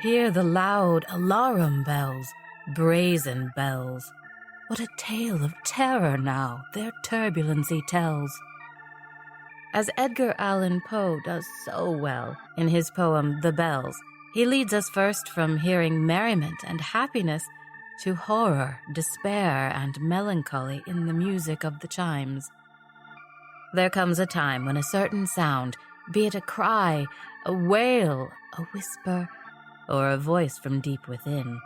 Hear the loud alarum bells, brazen bells. What a tale of terror now their turbulency tells. As Edgar Allan Poe does so well in his poem The Bells, he leads us first from hearing merriment and happiness to horror, despair, and melancholy in the music of the chimes. There comes a time when a certain sound, be it a cry, a wail, a whisper, or a voice from deep within,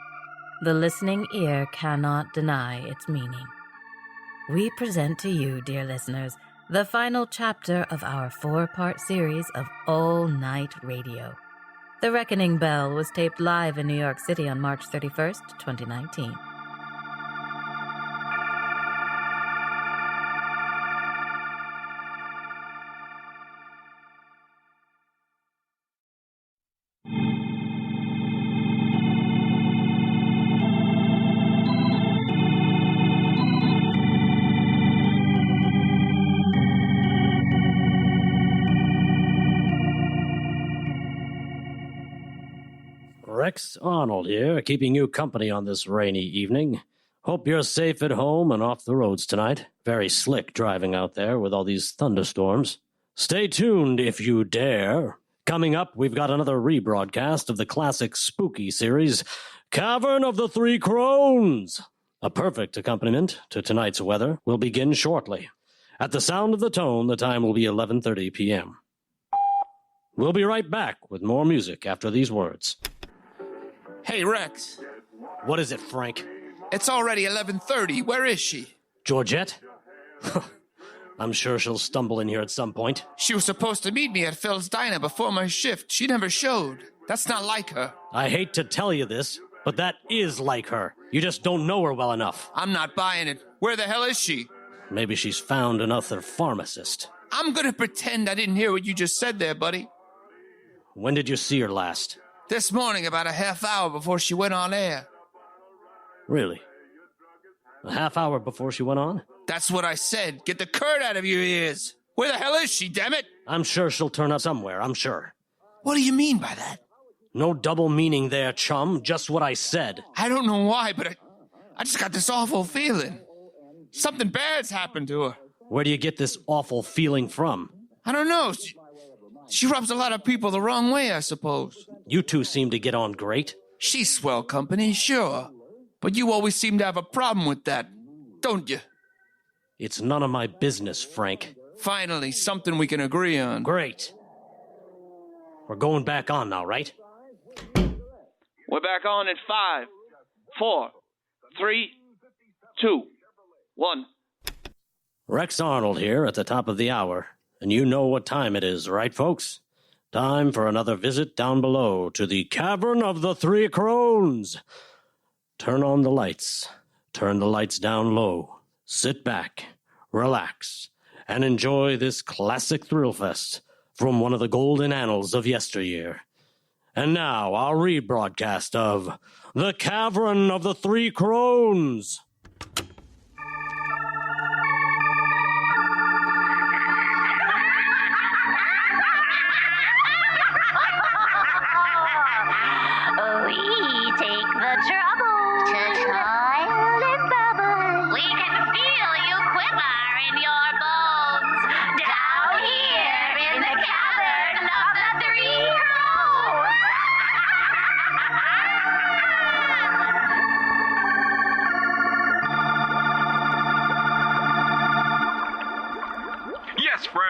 the listening ear cannot deny its meaning. We present to you, dear listeners, the final chapter of our 4-part series of all-night radio. The Reckoning Bell was taped live in New York City on March 31st, 2019. Arnold here, keeping you company on this rainy evening. Hope you're safe at home and off the roads tonight. Very slick driving out there with all these thunderstorms. Stay tuned if you dare. Coming up, we've got another rebroadcast of the classic spooky series, Cavern of the Three Crones. A perfect accompaniment to tonight's weather will begin shortly. At the sound of the tone, the time will be 11:30 p.m. We'll be right back with more music after these words. Hey, Rex. What is it, Frank? It's already 11:30. Where is she? Georgette? I'm sure she'll stumble in here at some point. She was supposed to meet me at Phil's diner before my shift. She never showed. That's not like her. I hate to tell you this, but that is like her. You just don't know her well enough. I'm not buying it. Where the hell is she? Maybe she's found another pharmacist. I'm gonna pretend I didn't hear what you just said there, buddy. When did you see her last? This morning, about a half hour before she went on air. Really? A half hour before she went on? That's what I said. Get the curd out of your ears. Where the hell is she, damn it? I'm sure she'll turn up somewhere, I'm sure. What do you mean by that? No double meaning there, chum. Just what I said. I don't know why, but I just got this awful feeling. Something bad's happened to her. Where do you get this awful feeling from? I don't know. She rubs a lot of people the wrong way, I suppose. You two seem to get on great. She's swell company, sure. But you always seem to have a problem with that, don't you? It's none of my business, Frank. Finally, something we can agree on. Great. We're going back on now, right? We're back on in 5, 4, 3, 2, 1. Rex Arnold here at the top of the hour. And you know what time it is, right, folks? Time for another visit down below to the Cavern of the Three Crones. Turn on the lights. Turn the lights down low. Sit back, relax, and enjoy this classic thrill fest from one of the golden annals of yesteryear. And now, our rebroadcast of The Cavern of the Three Crones.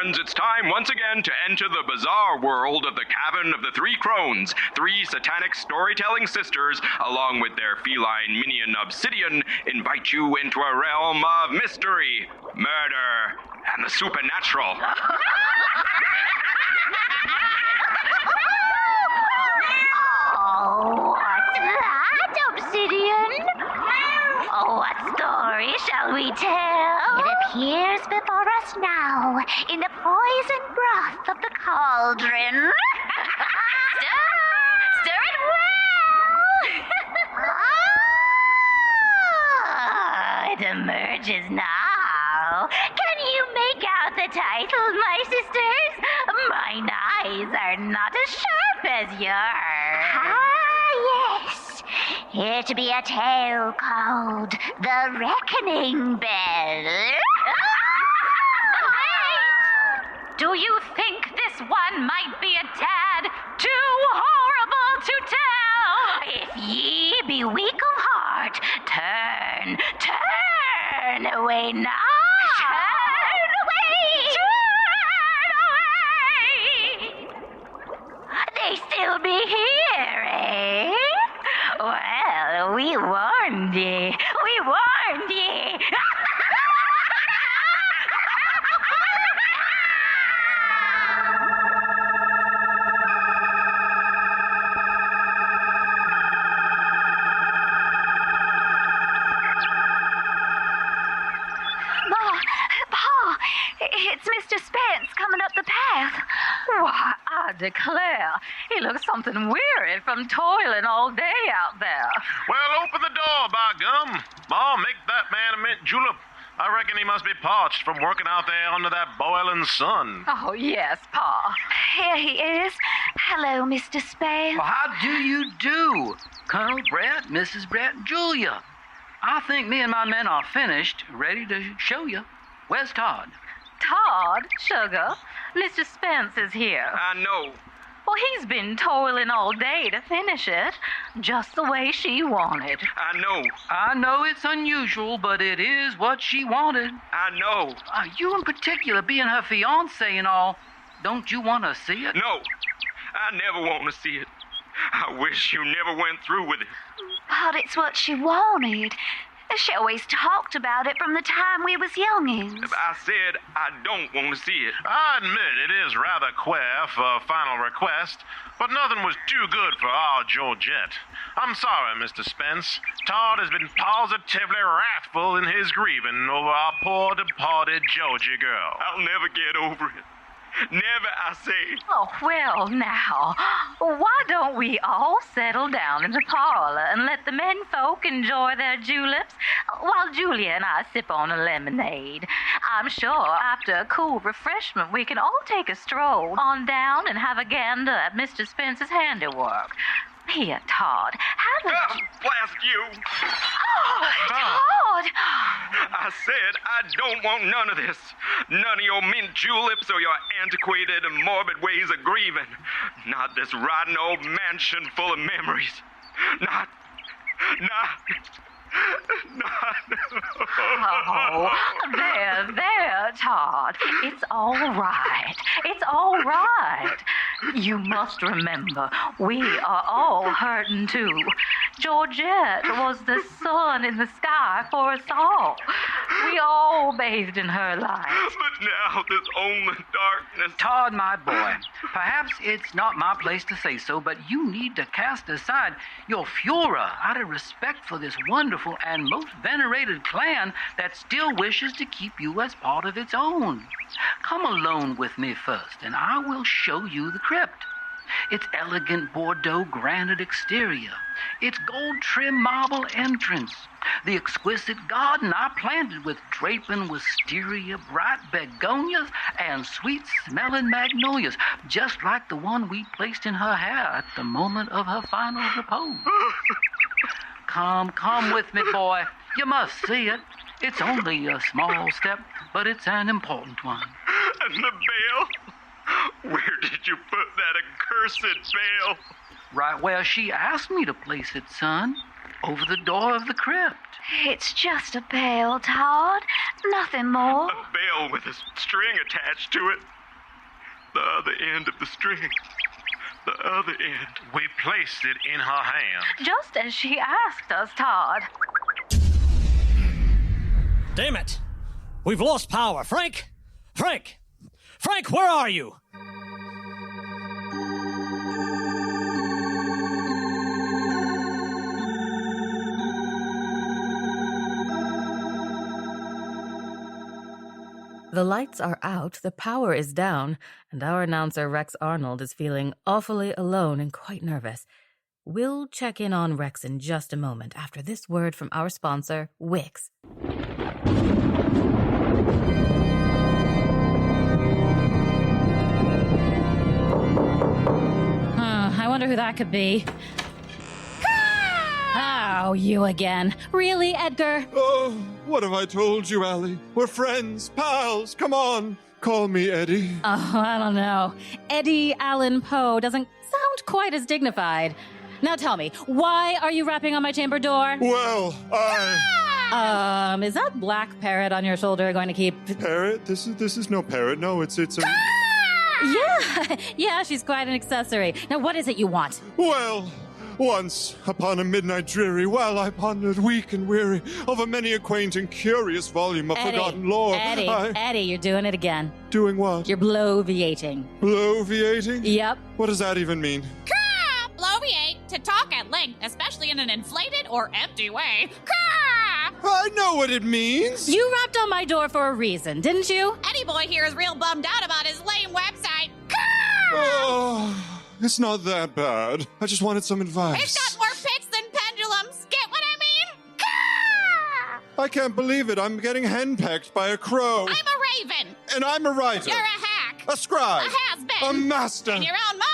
It's time once again to enter the bizarre world of the Cavern of the Three Crones. 3 satanic storytelling sisters, along with their feline minion Obsidian, invite you into a realm of mystery, murder, and the supernatural. Oh, what's that, Obsidian? Oh, what story shall we tell? It appears before us now in the poison broth of the cauldron. Stir it well. It emerges now. Can you make out the title, my sisters? Mine eyes are not as sharp as yours. yes. Here to be a tale called The Reckoning Bell. Do you think this one might be a tad too horrible to tell? If ye be weak of heart, turn away now. Turn away. They still be here, eh? Well, we warned ye. It's Mr. Spence coming up the path. Why, I declare, he looks something weary from toiling all day out there. Well, open the door, by gum. Ma, make that man a mint julep. I reckon he must be parched from working out there under that boiling sun. Oh, yes, Pa. Here he is. Hello, Mr. Spence. Well, how do you do? Colonel Brett, Mrs. Brett, Julia. I think me and my men are finished, ready to show you. Where's Todd? Todd, sugar, Mr. Spence is here. I know. Well, he's been toiling all day to finish it, just the way she wanted. I know. I know it's unusual, but it is what she wanted. I know. You in particular, being her fiancé and all, don't you want to see it? No, I never want to see it. I wish you never went through with it. But it's what she wanted. She always talked about it from the time we was youngins. I said I don't want to see it. I admit it is rather queer for a final request, but nothing was too good for our Georgette. I'm sorry, Mr. Spence. Todd has been positively wrathful in his grieving over our poor departed Georgie girl. I'll never get over it. Never, I say. Oh, well, now, why don't we all settle down in the parlor and let the men folk enjoy their juleps while Julia and I sip on a lemonade? I'm sure after a cool refreshment we can all take a stroll on down and have a gander at Mr. Spence's handiwork. Here, Todd, how did you... Blast you! Oh, Todd! I said I don't want none of this. None of your mint juleps or your antiquated and morbid ways of grieving. Not this rotten old mansion full of memories. Not... Oh, there, Todd. It's all right. It's all right. You must remember, we are all hurting too. Georgette was the sun in the sky for us all. We all bathed in her light. But now there's only darkness. Todd, my boy, perhaps it's not my place to say so, but you need to cast aside your furor out of respect for this wonderful and most venerated clan that still wishes to keep you as part of its own. Come alone with me first, and I will show you the crypt. Its elegant Bordeaux granite exterior, its gold-trimmed marble entrance, the exquisite garden I planted with draping wisteria, bright begonias, and sweet-smelling magnolias, just like the one we placed in her hair at the moment of her final repose. Come with me, boy. You must see it. It's only a small step, but it's an important one. And the veil? Where did you put that accursed veil? Right where she asked me to place it, son. Over the door of the crypt. It's just a veil, Todd. Nothing more. A veil with a string attached to it. The other end of the string. The other end. We placed it in her hand. Just as she asked us, Todd. Damn it! We've lost power. Frank! Frank, where are you? The lights are out, the power is down, and our announcer Rex Arnold is feeling awfully alone and quite nervous. We'll check in on Rex in just a moment after this word from our sponsor, Wix. I wonder who that could be. Oh, you again. Really, Edgar? Oh, what have I told you, Allie? We're friends, pals. Come on. Call me Eddie. Oh, I don't know. Eddie Allan Poe doesn't sound quite as dignified. Now tell me, why are you rapping on my chamber door? Well, Is that black parrot on your shoulder going to keep... Parrot? This is no parrot. No, it's a... Yeah, she's quite an accessory. Now what is it you want? Well, once upon a midnight dreary, while I pondered weak and weary over many a quaint and curious volume of forgotten lore, Eddie, you're doing it again. Doing what? You're bloviating. Bloviating? Yep. What does that even mean? Bloviate, to talk at length, especially in an inflated or empty way. I know what it means. You rapped on my door for a reason, didn't you? Eddie boy here is real bummed out about his lame website. Oh, it's not that bad. I just wanted some advice. It's got more pits than pendulums. Get what I mean? I can't believe it. I'm getting henpecked by a crow. I'm a raven. And I'm a writer. You're a hack. A scribe. A has-been. A master. In your own mind.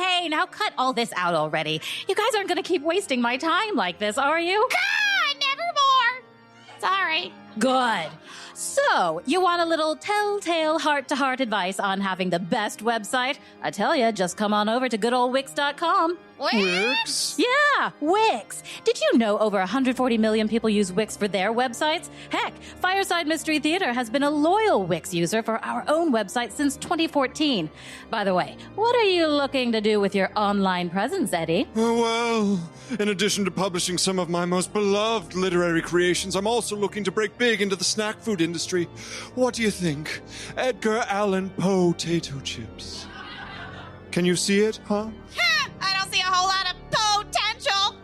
Hey, now cut all this out already. You guys aren't going to keep wasting my time like this, are you? Nevermore. Sorry. Good. So, you want a little telltale heart-to-heart advice on having the best website? I tell ya, just come on over to goodoldwix.com. Wix? Yeah, Wix. Did you know over 140 million people use Wix for their websites? Heck, Fireside Mystery Theater has been a loyal Wix user for our own website since 2014. By the way, what are you looking to do with your online presence, Eddie? Well, in addition to publishing some of my most beloved literary creations, I'm also looking to break big into the snack food industry. What do you think? Edgar Allan Poe potato chips. Can you see it, huh? I don't see a whole lot of potential.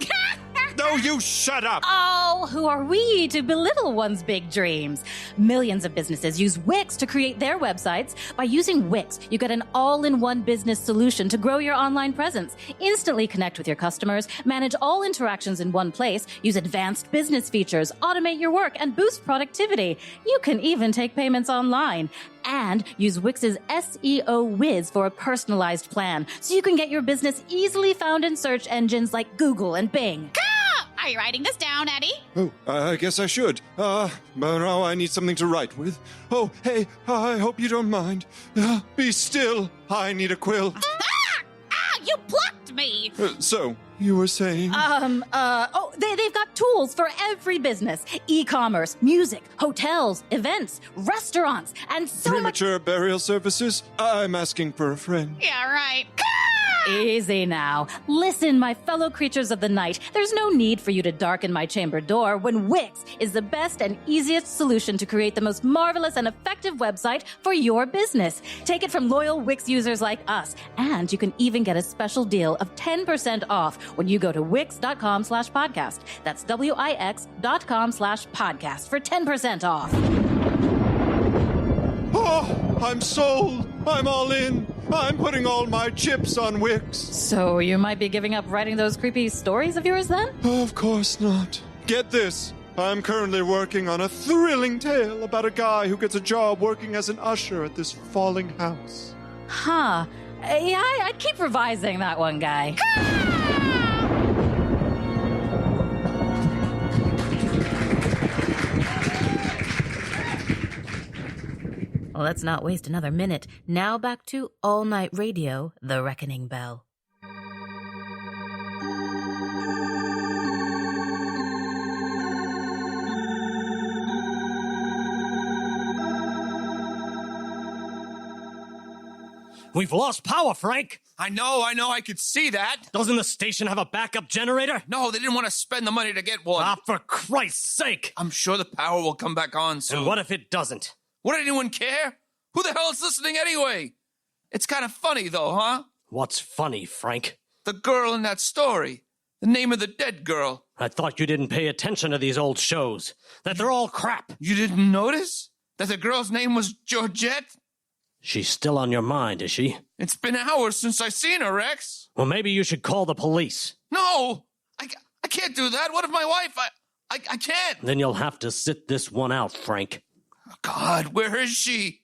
No, you shut up! Oh, who are we to belittle one's big dreams? Millions of businesses use Wix to create their websites. By using Wix, you get an all-in-one business solution to grow your online presence, instantly connect with your customers, manage all interactions in one place, use advanced business features, automate your work, and boost productivity. You can even take payments online. And use Wix's SEO Whiz for a personalized plan, so you can get your business easily found in search engines like Google and Bing. Are you writing this down, Eddie? Oh, I guess I should. But now I need something to write with. Oh, hey, I hope you don't mind. Be still. I need a quill. You plucked me. So, you were saying? They've got tools for every business. E-commerce, music, hotels, events, restaurants, and so much... Premature burial services? I'm asking for a friend. Yeah, right. Easy now. Listen, my fellow creatures of the night, there's no need for you to darken my chamber door when Wix is the best and easiest solution to create the most marvelous and effective website for your business. Take it from loyal Wix users like us, and you can even get a special deal of 10% off when you go to wix.com/podcast. That's wix.com/podcast for 10% off. Oh, I'm sold. I'm all in. I'm putting all my chips on Wix. So you might be giving up writing those creepy stories of yours then? Of course not. Get this. I'm currently working on a thrilling tale about a guy who gets a job working as an usher at this falling house. Huh. Yeah, I'd keep revising that one, guy. Let's not waste another minute. Now back to All Night Radio, The Reckoning Bell. We've lost power, Frank. I know, I could see that. Doesn't the station have a backup generator? No, they didn't want to spend the money to get one. Ah, for Christ's sake. I'm sure the power will come back on soon. And what if it doesn't? Would anyone care? Who the hell is listening anyway? It's kind of funny, though, huh? What's funny, Frank? The girl in that story. The name of the dead girl. I thought you didn't pay attention to these old shows. That they're all crap. You didn't notice? That the girl's name was Georgette? She's still on your mind, is she? It's been hours since I seen her, Rex. Well, maybe you should call the police. No! I can't do that. What if my wife... I can't. Then you'll have to sit this one out, Frank. God, where is she?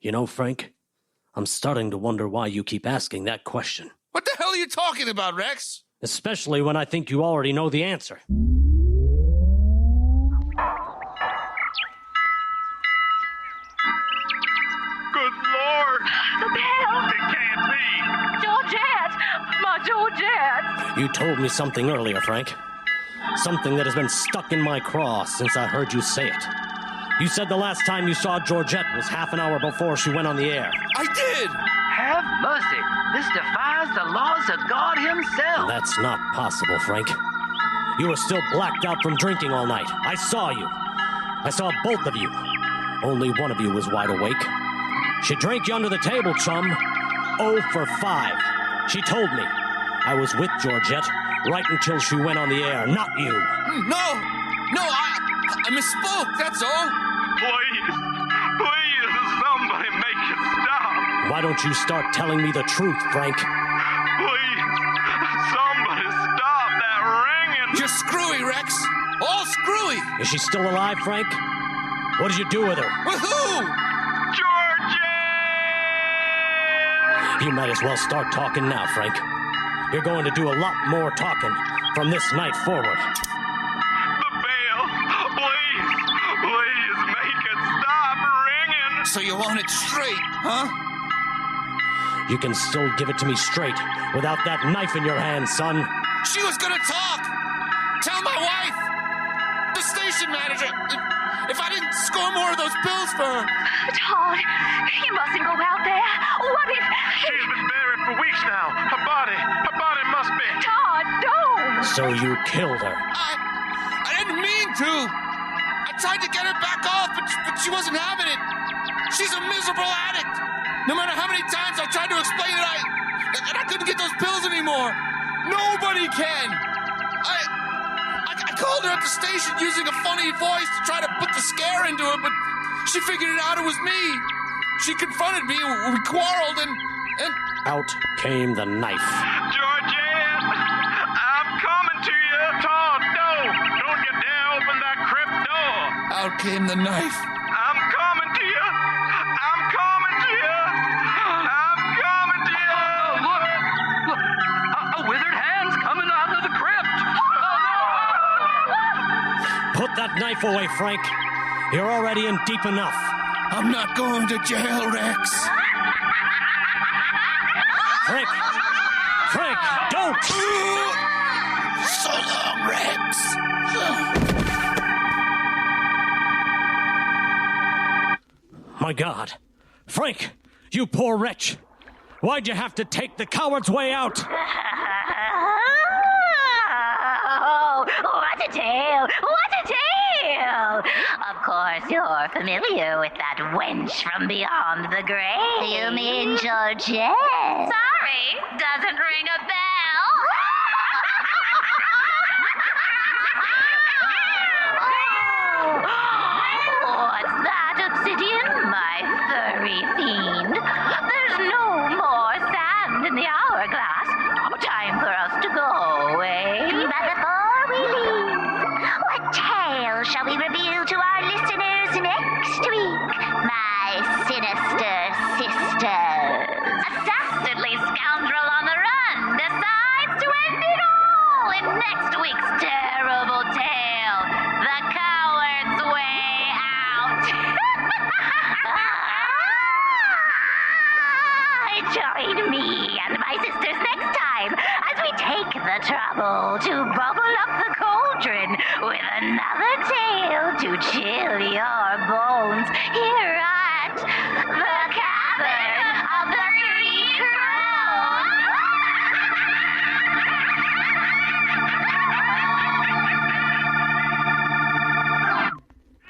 You know, Frank, I'm starting to wonder why you keep asking that question. What the hell are you talking about, Rex? especially when I think you already know the answer. Good Lord! The bell! It can't be! Georgette! My Georgette! You told me something earlier, Frank. Something that has been stuck in my craw since I heard you say it. You said the last time you saw Georgette was half an hour before she went on the air. I did! Have mercy. This defies the laws of God himself. That's not possible, Frank. You were still blacked out from drinking all night. I saw you. I saw both of you. Only one of you was wide awake. She drank you under the table, chum. 0 for 5. She told me. I was with Georgette right until she went on the air, not you. No, I misspoke, that's all. Please, somebody make it stop. Why don't you start telling me the truth, Frank? Please, somebody stop that ringing. You're screwy, Rex. All screwy. Is she still alive, Frank? What did you do with her? With who? Georgette! You might as well start talking now, Frank. You're going to do a lot more talking from this night forward. The bell. Please make it stop ringing. So you want it straight, huh? You can still give it to me straight without that knife in your hand, son. She was gonna talk. Tell my wife. The station manager. If I didn't score more of those pills for her. Todd, you mustn't go out there. What if... She's been buried for weeks now. Her body must be. Todd, don't. So you killed her. I didn't mean to. I tried to get her back off, but she wasn't having it. She's a miserable addict. No matter how many times I tried to explain that I couldn't get those pills anymore. Nobody can. I called her at the station using a funny voice to try to put the scare into her, but she figured it out it was me. She confronted me, we quarreled, and... Out came the knife. Georgette, I'm coming to you. Todd, no! Don't you dare open that crypt door! Out came the knife. I'm coming to you. I'm coming to you. I'm coming to you. Look, a withered hand's coming out of the crypt. Put that knife away, Frank. You're already in deep enough. I'm not going to jail, Rex. Frank, don't! So long, Rex. My God. Frank, you poor wretch. Why'd you have to take the coward's way out? Oh, what a tale! What a tale! Of course, you're familiar with that wench from beyond the grave. You mean Georgette? Sorry, doesn't ring a bell. What's that, Obsidian, my furry fiend? There's no more sand in the hourglass. Time for us to go, eh? But before we leave, what tale shall we reveal to our listeners next week, my sinister sisters? A dastardly scoundrel on the run decides to end it all in next week's terrible tale, The Coward's Way Out. Join me and my sisters next time as we take the trouble to bubble up the cauldron with another tale to chill your bones here at the Cavern of the Three Crones.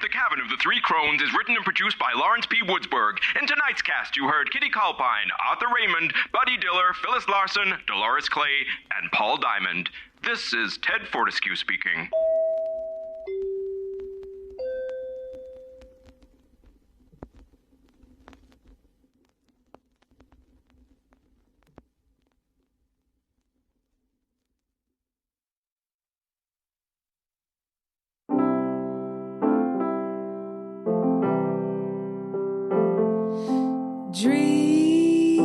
The Cavern of the Three Crones is written and produced by Lawrence P. Woodsburg. In tonight's cast, you heard Kitty Colpine, Arthur Raymond, Buddy Diller, Phyllis Larson, Dolores Clay, and Paul Diamond. This is Ted Fortescue speaking. Dream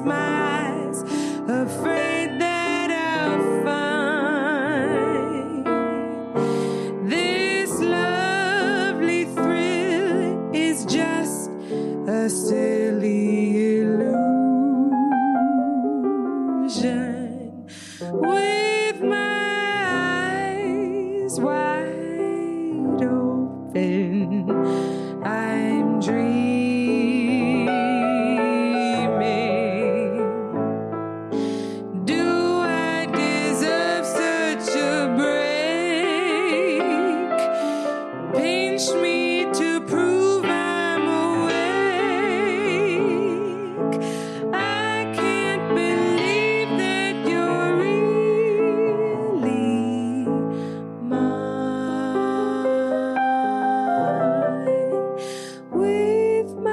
my eyes, afraid that I'll find this lovely thrill is just a silly illusion. With my eyes wide open, I'm dreaming. Do I deserve such a break? Pinch me to prove I'm awake. I can't believe that you're really mine. With my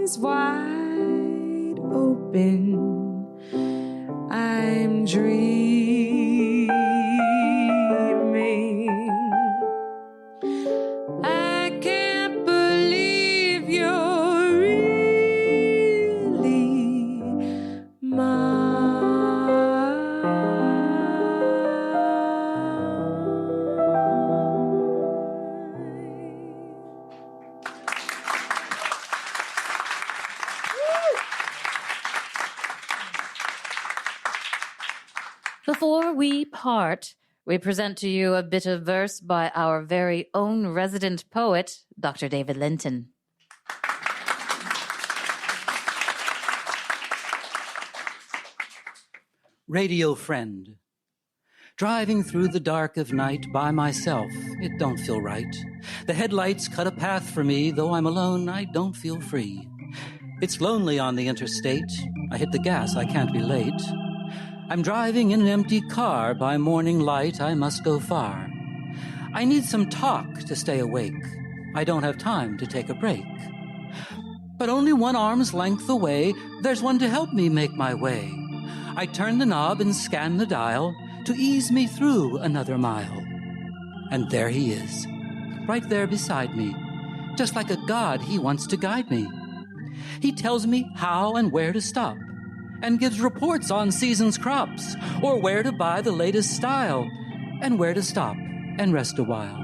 eyes wide open, I'm dreaming. I can't believe you're really mine. Before we part, we present to you a bit of verse by our very own resident poet, Dr. David Linton. Radio friend. Driving through the dark of night by myself, it don't feel right. The headlights cut a path for me, though I'm alone, I don't feel free. It's lonely on the interstate. I hit the gas, I can't be late. I'm driving in an empty car, by morning light I must go far. I need some talk to stay awake. I don't have time to take a break. But only one arm's length away, there's one to help me make my way. I turn the knob and scan the dial to ease me through another mile. And there he is, right there beside me. Just like a god, he wants to guide me. He tells me how and where to stop, and gives reports on season's crops, or where to buy the latest style, and where to stop and rest a while.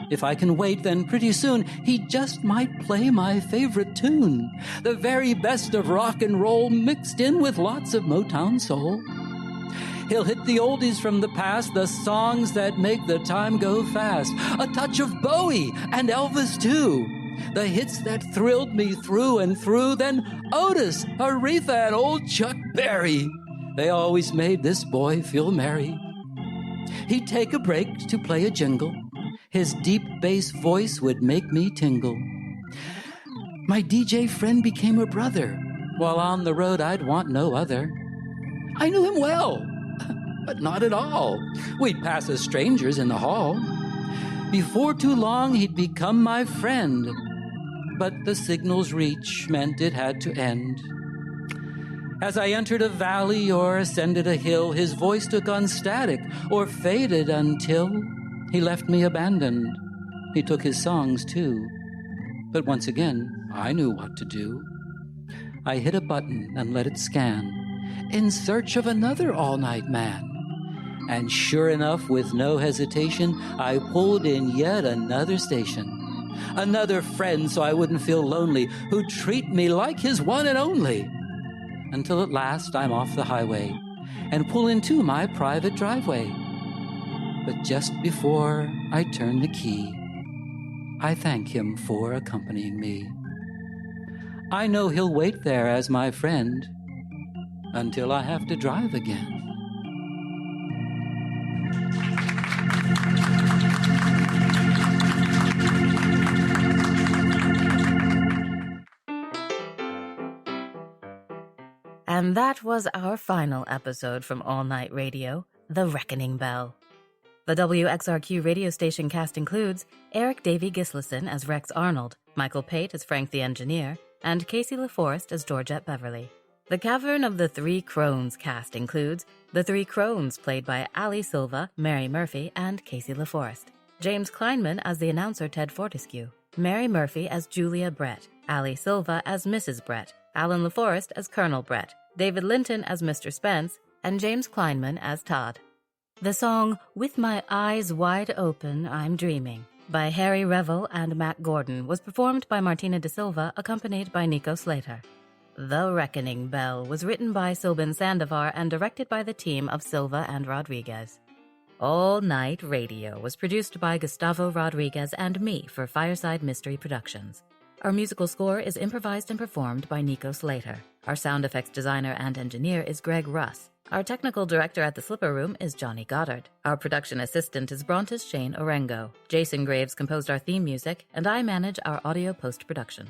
If I can wait, then pretty soon he just might play my favorite tune, the very best of rock and roll mixed in with lots of Motown soul. He'll hit the oldies from the past, the songs that make the time go fast, a touch of Bowie and Elvis too, the hits that thrilled me through and through, then Otis, Aretha, and old Chuck Berry. They always made this boy feel merry. He'd take a break to play a jingle. His deep bass voice would make me tingle. My DJ friend became a brother. While on the road I'd want no other. I knew him well, but not at all. We'd pass as strangers in the hall. Before too long he'd become my friend, but the signal's reach meant it had to end. As I entered a valley or ascended a hill, his voice took on static or faded until he left me abandoned. He took his songs too. But once again, I knew what to do. I hit a button and let it scan, in search of another all-night man. And sure enough, with no hesitation, I pulled in yet another station. Another friend, so I wouldn't feel lonely, who'd treat me like his one and only. Until at last I'm off the highway and pull into my private driveway. But just before I turn the key, I thank him for accompanying me. I know he'll wait there as my friend until I have to drive again. And that was our final episode from All Night Radio, The Reckoning Bell. The WXRQ radio station cast includes Eirik Davey-Gislason as Rex Arnold, Michael Pate as Frank the Engineer, and Kacie Laforest as Georgette Beverly. The Cavern of the Three Crones cast includes the Three Crones played by Alain Silva, Mary Murphy, and Kacie Laforest. James Kleinmann as the announcer Ted Fortescue, Mary Murphy as Julia Brett, Alain Silva as Mrs. Brett, Alan Laforest as Colonel Brett, David Linton as Mr. Spence, and James Kleinmann as Todd. The song With My Eyes Wide Open, I'm Dreaming by Harry Revel and Mack Gordon was performed by Martina DaSilva, accompanied by Nico Sleator. The Reckoning Bell was written by Silbin Sandovar and directed by the team of Silva and Rodriguez. All Night Radio was produced by Gustavo Rodriguez and me for Fireside Mystery Productions. Our musical score is improvised and performed by Nico Sleator. Our sound effects designer and engineer is Greg Russ. Our technical director at the Slipper Room is Johnny Goddard. Our production assistant is Brontes Shane Orengo. Jason Graves composed our theme music, and I manage our audio post-production.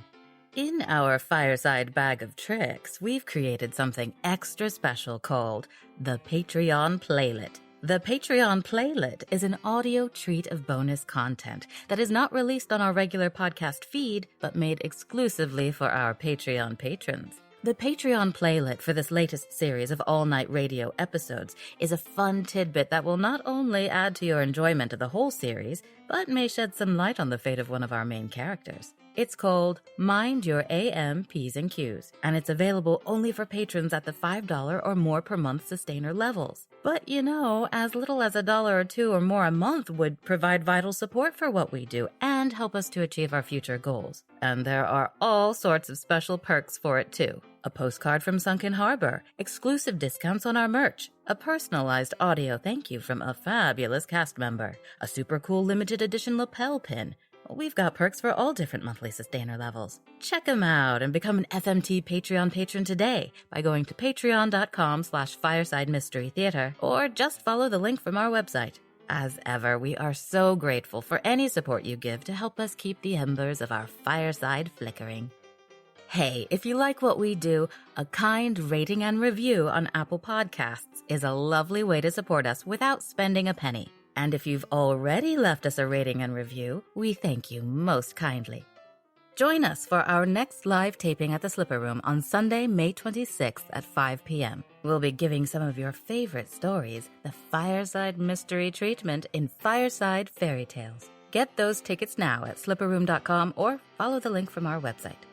In our Fireside Bag of Tricks, we've created something extra special called the Patreon Playlet. The Patreon Playlet is an audio treat of bonus content that is not released on our regular podcast feed, but made exclusively for our Patreon patrons. The Patreon Playlet for this latest series of all-night radio episodes is a fun tidbit that will not only add to your enjoyment of the whole series, but may shed some light on the fate of one of our main characters. It's called Mind Your AM P's and Q's, and it's available only for patrons at the $5 or more per month sustainer levels. But as little as $1 or $2 or more a month would provide vital support for what we do and help us to achieve our future goals. And there are all sorts of special perks for it too. A postcard from Sunken Harbor, exclusive discounts on our merch, a personalized audio thank you from a fabulous cast member, a super cool limited edition lapel pin. We've got perks for all different monthly sustainer levels. Check them out and become an FMT Patreon patron today by going to patreon.com/Fireside Mystery Theater or just follow the link from our website. As ever, we are so grateful for any support you give to help us keep the embers of our fireside flickering. Hey, if you like what we do, a kind rating and review on Apple Podcasts is a lovely way to support us without spending a penny. And if you've already left us a rating and review, we thank you most kindly. Join us for our next live taping at the Slipper Room on Sunday, May 26th at 5 p.m. We'll be giving some of your favorite stories the fireside mystery treatment in Fireside Fairy Tales. Get those tickets now at slipperroom.com or follow the link from our website.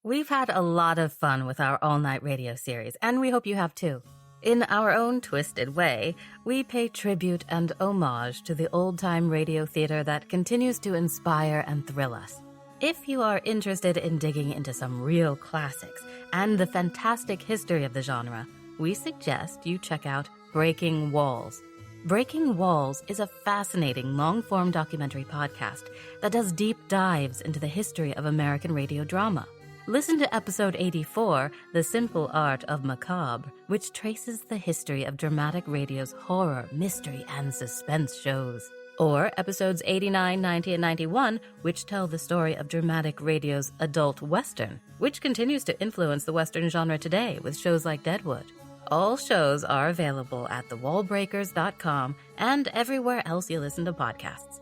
We've had a lot of fun with our all-night radio series, and we hope you have too. In our own twisted way, we pay tribute and homage to the old-time radio theater that continues to inspire and thrill us. If you are interested in digging into some real classics and the fantastic history of the genre, we suggest you check out Breaking Walls. Breaking Walls is a fascinating long-form documentary podcast that does deep dives into the history of American radio drama. Listen to episode 84, The Simple Art of Macabre, which traces the history of dramatic radio's horror, mystery, and suspense shows. Or episodes 89, 90, and 91, which tell the story of dramatic radio's adult Western, which continues to influence the Western genre today with shows like Deadwood. All shows are available at thewallbreakers.com and everywhere else you listen to podcasts.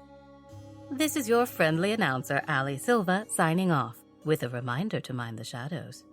This is your friendly announcer, Ali Silva, signing off, with a reminder to mind the shadows.